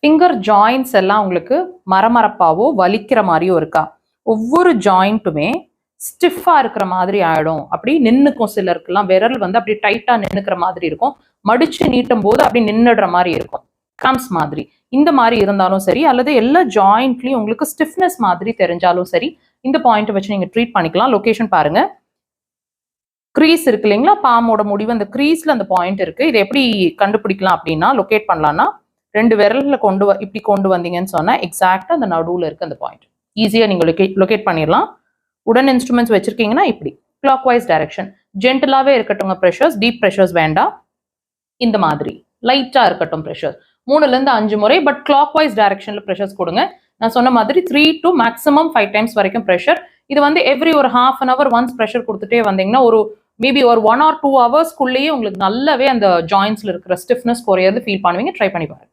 Finger joints எல்லாம் உங்களுக்கு மரமரப்பாவோ வலிக்கிற மாதிரியோ இருக்கா? ஒவ்வொரு ஜாயிண்ட்டுமே ஸ்டிஃபா இருக்கிற மாதிரி ஆயிடும். அப்படி நின்னுக்கும். சிலருக்குலாம் விரல் வந்து அப்படி டைட்டா நின்னுக்கிற மாதிரி இருக்கும். மடிச்சு நீட்டும் போது அப்படி நின்னுடுற மாதிரி இருக்கும். கிராம்ஸ் மாதிரி. இந்த மாதிரி இருந்தாலும் சரி, அல்லது எல்லா ஜாயிண்ட்லயும் உங்களுக்கு ஸ்டிஃப்னஸ் மாதிரி தெரிஞ்சாலும் சரி, இந்த பாயிண்ட் வச்சு நீங்க ட்ரீட் பண்ணிக்கலாம். லொகேஷன் பாருங்க. கிரீஸ் இருக்கு இல்லைங்களா? பாமோட முடிவு அந்த கிரீஸ்ல அந்த பாயிண்ட் இருக்கு. இதை எப்படி கண்டுபிடிக்கலாம் அப்படின்னா, லொகேட் பண்ணலாம்னா 2 விரல்ல இப்படி கொண்டு வந்தீங்கன்னு சொன்னா எக்ஸாக்டா அந்த நடுவுல இருக்கு அந்த பாயிண்ட். ஈஸியா நீங்க லொகேட் பண்ணிடலாம். உடன் இன்ஸ்ட்ருமெண்ட்ஸ் வச்சிருக்கீங்கன்னா இப்படி கிளாக் வைஸ் டைரக்ஷன். ஜென்டலாவே இருக்கட்டும் ப்ரெஷர்ஸ், டீப் ப்ரெஷர்ஸ் வேண்டாம். இந்த மாதிரி லைட்டா இருக்கட்டும் ப்ரெஷர். 3ல இருந்து 5 முறை, பட் கிளாக் வைஸ் டைரக்ஷன்ல ப்ரெஷர்ஸ் கொடுங்க. நான் சொன்ன மாதிரி 3 to மேக்ஸிமம் 5 டைம்ஸ் வரைக்கும் ப்ரெஷர். இது வந்து எவ்ரி ஒரு ½ an hour ஒன்ஸ் ப்ரெஷர் கொடுத்துட்டே வந்தீங்கன்னா ஒரு மேபி ஒரு 1 or 2 hours உங்களுக்கு நல்லாவே அந்த ஜாயின்ஸ்ல இருக்கிற ஸ்டிஃப்னஸ் குறையிறது ஃபீல் பண்ணுவீங்க. ட்ரை பண்ணி பாருங்க.